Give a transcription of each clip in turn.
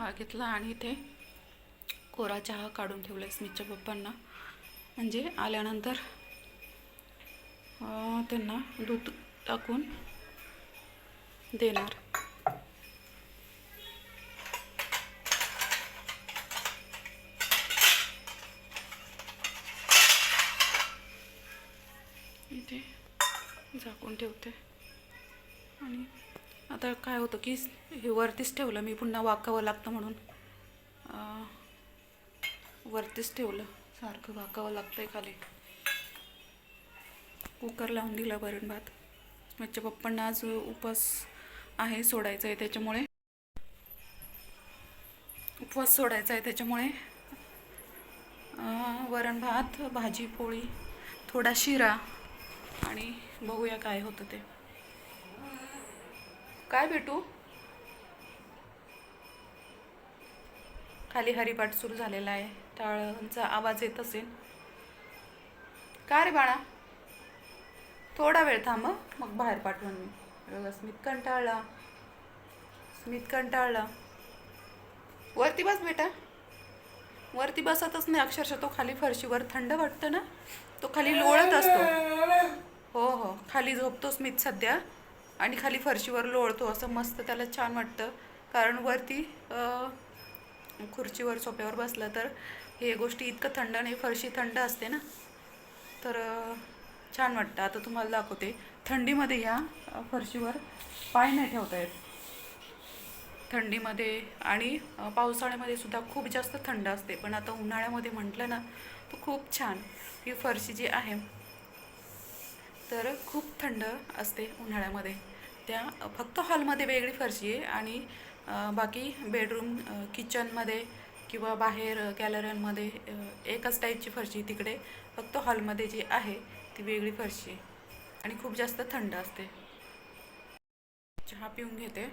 चहा घेतला आणि इथे कोरा चहा काढून ठेवला स्मितच्या पप्पांना, म्हणजे आल्यानंतर त्यांना दूध टाकून देणार. इथे झाकून ठेवते. आणि आता काय होतं की हे वरतीच ठेवलं मी, पुन्हा वाकावं लागतं म्हणून वरतीच ठेवलं. सारखं वाकावं लागतंय खाली. कुकर लावून दिला वरण भात. माझ्या पप्पांना आज उपवास आहे, सोडायचा आहे, त्याच्यामुळे उपवास सोडायचा आहे, त्याच्यामुळे वरण भात, भाजी पोळी, थोडा शिरा, आणि बघूया काय होतं ते. काय भेटू? खाली हरिपाठ सुरू झालेला आहे, टाळांचा आवाज येत असेल. का रे बाळा, थोडा वेळ थांब मग बाहेर पाठवून मी. बघा स्मित कंटाळला. वरती बस बेटा. वरती बसतच नाही अक्षरशः तो, खाली फरशीवर. थंड वाटतं ना, तो खाली लोळत असतो. हो हो, खाली झोपतो स्मित सध्या, आणि खाली फरशीवर लोळतो. असं मस्त त्याला छान वाटतं, कारण वरती खुर्चीवर सोफ्यावर बसलं तर हे गोष्टी इतकं थंड नाही, फरशी थंड असते ना, तर छान वाटतं. आता तुम्हाला दाखवते. थंडीमध्ये या फरशीवर पाय नाही ठेवता येत थंडीमध्ये, आणि पावसाळ्यामध्ये सुद्धा खूप जास्त थंड असते. पण आता उन्हाळ्यामध्ये म्हटलं ना, तर खूप छान ही फरशी जी आहे तर खूप थंड असते उन्हाळ्यामध्ये. त्या फक्त हॉलमध्ये वेगळी फरशी आहे, आणि बाकी बेडरूम, किचनमध्ये किंवा बाहेर गॅलऱ्यांमध्ये एकच टाईपची फरशी. तिकडे फक्त हॉलमध्ये जी आहे ती वेगळी फरशी आहे, आणि खूप जास्त थंड असते. चहा पिऊन घेते.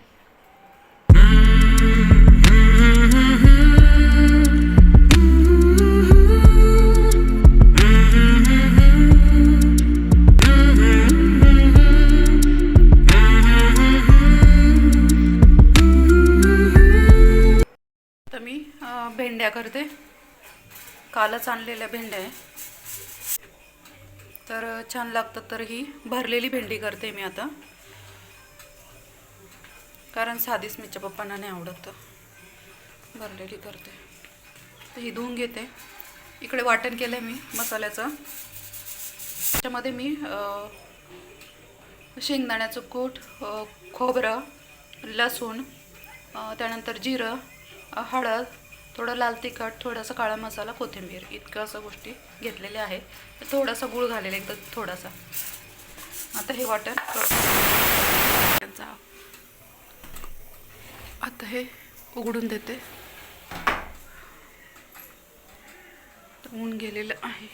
तर मी भेंड्या करते. कालच आणलेल्या भेंड्या आहे, तर छान लागतात. तर ही भरलेली भेंडी करते मी आता, कारण साधीच मिरच्या पप्पांना नाही आवडत, भरलेली करते. तर ही धुवून घेते. इकडे वाटण केलं आहे मी मसाल्याचं. त्याच्यामध्ये मी शेंगदाण्याचं कूट, खोबरं, लसूण, त्यानंतर जिरं, हळद, थोडं लाल तिखट, थोडासा काळा मसाला, कोथिंबीर, इतकं असं गोष्टी घेतलेल्या आहे. थोडासा गूळ घालेला, एकदम थोडासा. आता हे वाटण आता हे उघडून देते. ऊन गेलेलं आहे.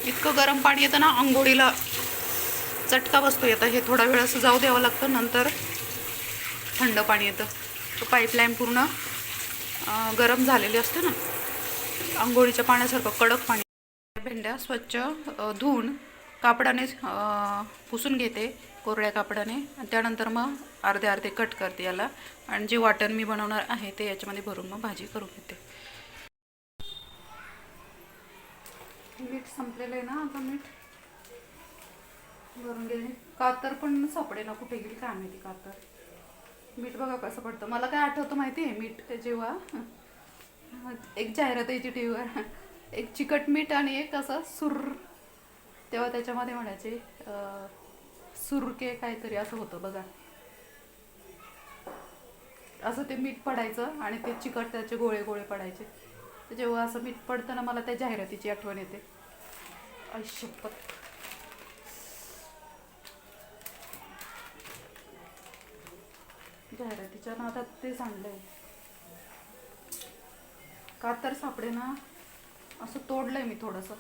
इतकं गरम पाणी येतं ना, आंघोळीला चटका बसतो. येतं हे थोडा वेळ असं जाऊ द्यावं लागतं, नंतर थंड पाणी येतं. तो पाईपलाईन पूर्ण गरम झालेली असते ना, आंघोळीच्या पाण्यासारखं कडक पाणी. भेंड्या स्वच्छ धुवून कापडाने पुसून घेते, कोरड्या कापडाने, आणि त्यानंतर मग अर्धे अर्धे कट करते याला. आणि जे वाटण मी बनवणार आहे ते याच्यामध्ये भरून मग भाजी करून घेते. मीठ संपलेलं आहे ना, आता मीठ भरून गेले. कातर पण सापडे ना, कुठे गेली काय माहिती कातर. मीठ बघा कसं पडतं. मला काय आठवतं माहिती आहे, मीठ जेव्हा एक जाहिरात यायची टीव्हीवर, एक चिकट मीठ आणि एक असं सुर, तेव्हा त्याच्यामध्ये म्हणायचे सुरके काहीतरी असं होतं बघा. असं ते मीठ पडायचं आणि ते चिकट त्याचे गोळे गोळे पडायचे. जेव्हा असं मीठ पडतं ना, मला त्या जाहिरातीची आठवण येते. आयुष्यपत जाहिरातीच्या नादात ते सांडलंय. कातर सापडे ना, असं तोडलंय मी थोडंसं.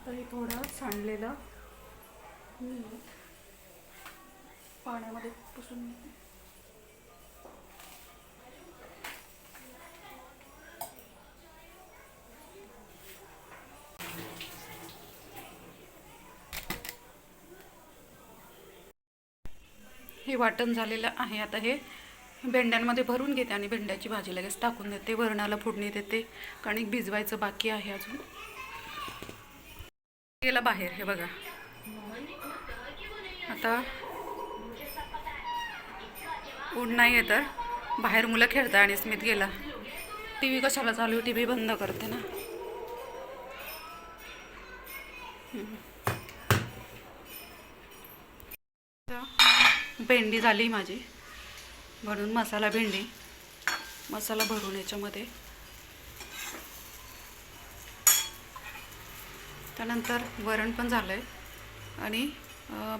आता हे थोडं सांडलेलं पाण्यामध्ये पुसून घेते. हे वाटण झालेलं आहे. आता हे भेंड्यांमध्ये भरून घेते आणि भेंड्याची भाजी लगेच टाकून देते. वरणाला फोडणी देते. कणिक भिजवायचं बाकी आहे अजून. गेला बाहेर, हे बघा. आता ऊन नाही आहे तर बाहेर मुलं खेळतात आणि स्मित गेला. टी व्ही कशाला चालू? टी व्ही बंद करते ना. भेंडी झाली माझी भरून. मसाला भेंडी, मसाला भरून याच्यामध्ये. त्यानंतर वरण पण झालं आहे आणि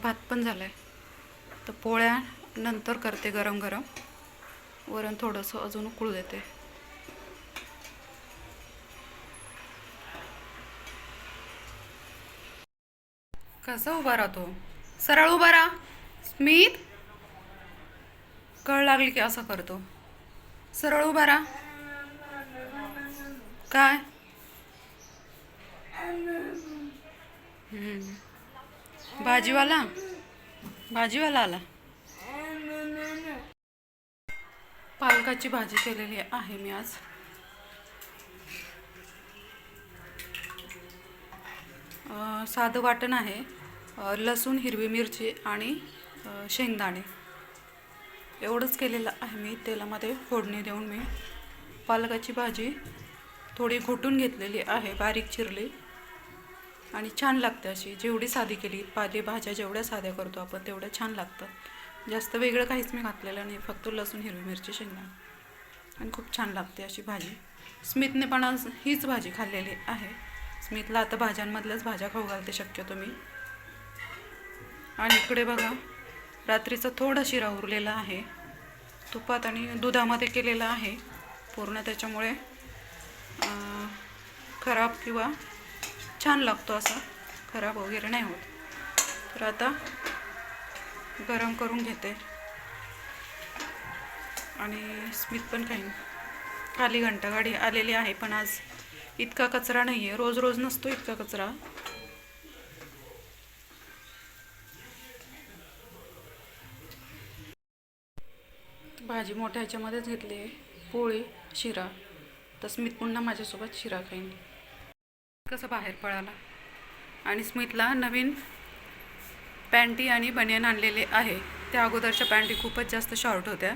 भात पण झालं आहे. तर पोळ्या नंतर करते गरम गरम. वरण थोडंसं अजून उकळू देते. कसा उभा राहतो? सरळ उभा राहा स्मित. कळ लागली की असं करतो. सरळ उभा राहा. काय? भाजीवाला भाजीवाला आला. पालकाची भाजी केलेली आहे मी आज. साधं वाटण आहे. लसूण, हिरवी मिरची आणि शेंगदाणे एवढंच केलेलं आहे मी. तेलामध्ये फोडणी देऊन मी पालकाची भाजी थोडी घोटून घेतलेली आहे, बारीक चिरली. आणि छान लागते अशी. जेवढी साधी केली, पालेभाज्या जेवढ्या साध्या करतो आपण तेवढ्या छान लागतात. जास्त वेगळं काहीच मी घातलेलं नाही, फक्त लसूण, हिरवी मिरची, शेंगदाणे. आणि खूप छान लागते अशी भाजी. स्मितने पण आज हीच भाजी खाल्लेली आहे. स्मितला आता भाज्यांमधल्याच भाज्या खाऊ घालते शक्यतो मी. आणि इकडे बघा, रात्रीचा थोडा शिरा उरलेला आहे. तुपात आणि दुधामध्ये केलेला आहे पूर्ण. त्याच्यामुळे खराब किंवा छान लागतो असा. खराब वगैरे नाही होत. तर आता गरम करून घेते आणि स्मित पण खाईन. खाली घंटागाडी आलेली आहे, पण आज इतका कचरा नाही आहे. रोज रोज नसतो इतका कचरा. भाजी मोठ्या ह्याच्यामध्येच घेतली आहे. पोळी, शिरा. तर स्मित पुन्हा माझ्यासोबत शिरा खाईन. कसं बाहेर पळाला. आणि स्मितला नवीन पॅन्टी आणि बनियन आणलेले आहे. त्या अगोदरच्या पॅन्टी खूपच जास्त शॉर्ट होत्या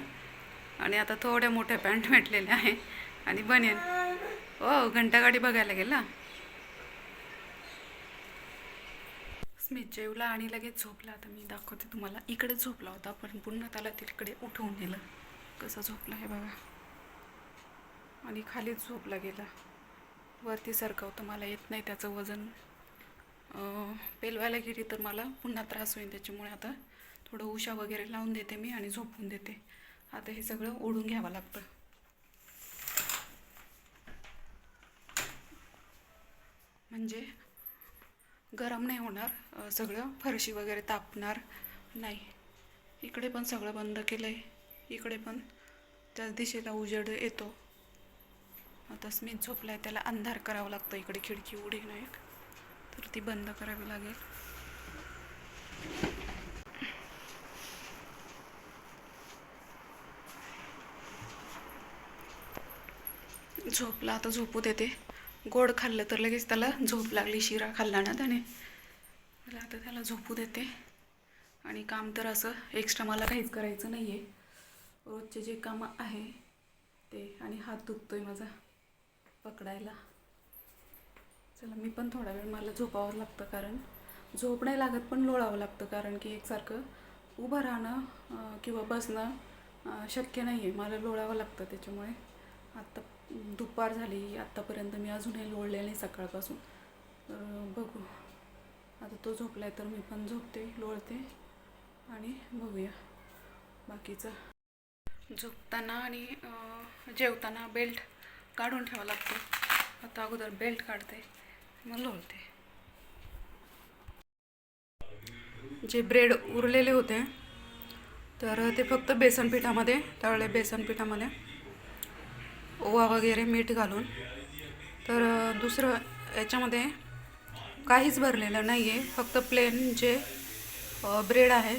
आणि आता थोड्या मोठ्या पॅन्ट भेटलेल्या आहे आणि बनियन. ओ, घंटागाडी बघायला गेला स्मित. जेवला आणि लगेच झोपला. आता मी दाखवते तुम्हाला. इकडे झोपला होता पण पुन्हा त्याला तिकडे उठवून नेलं. कसं झोपला हे बघा. आणि खालीच झोपला गेला. वरती सरकवतं मला येत नाही. त्याचं वजन पेलवायला गेली तर मला पुन्हा त्रास होईल. त्याच्यामुळे आता थोडं उशा वगैरे लावून देते मी आणि झोपून देते. आता हे सगळं ओढून घ्यावं लागतं म्हणजे गरम नाही होणार. सगळं फरशी वगैरे तापणार नाही. इकडे पण सगळं बंद केलं आहे. इकडे पण त्याच दिशेला उजेड येतो. आता स्मित झोपला आहे, त्याला अंधार करावं लागतं. इकडे खिडकी उडी नाही तर ती बंद करावी लागेल. झोपला, आता झोपू देते. गोड खाल्लं तर लगेच त्याला झोप लागली. शिरा खाल्ला ना त्याने. मला आता त्याला झोपू देते. आणि काम तर असं एक्स्ट्रा मला काहीच करायचं नाही आहे. रोजचे जे कामं आहे ते. आणि हात दुखतोय माझा पकडायला. चला, मी पण थोडा वेळ मला झोपावं लागतं, कारण झोप नाही लागत पण लोळावं लागतं. कारण की एकसारखं उभं राहणं किंवा बसणं शक्य नाही आहे. मला लोळावं लागतं. त्याच्यामुळे आत्ता दुपार झाली, आत्तापर्यंत मी अजूनही लोळले नाही सकाळपासून. तर बघू, आता तो झोपला आहे तर मी पण झोपते, लोळते आणि बघूया बाकीचं. झोपताना आणि जेवताना बेल्ट काढून ठेवावं लागतं. आता अगोदर बेल्ट काढते, मग लोळते. जे ब्रेड उरलेले होते तर ते फक्त बेसन पिठामध्ये तळले, बेसन पिठामध्ये ओवा वगैरे मीठ घालून. तर दुसरं याच्यामध्ये काहीच भरलेलं नाही आहे, फक्त प्लेन जे ब्रेड आहे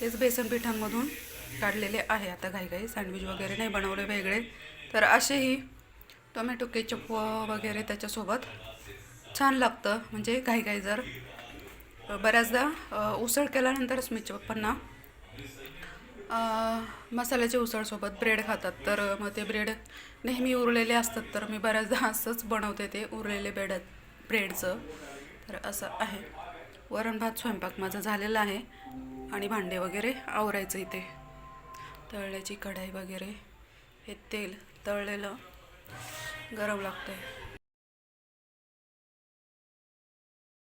तेच बेसन पिठांमधून काढलेले आहे. आता घाई सँडविच वगैरे नाही बनवले वेगळे. तर असेही टोमॅटो केचप वगैरे त्याच्यासोबत छान लागतं. म्हणजे घाई जर बऱ्याचदा उसळ केल्यानंतरच मी पप्पांना मसाल्याच्या उसळसोबत ब्रेड खातात. तर मग ते ब्रेड नेहमी उरलेले असतात, तर मी बऱ्याचदा असंच बनवते ते उरलेले ब्रेडचं. तर असं आहे. वरण भात स्वयंपाक माझा झालेला आहे आणि भांडे वगैरे आवरायचं. इथे तळल्याची कढाई वगैरे, हे तेल तळलेलं गरम लागतं आहे.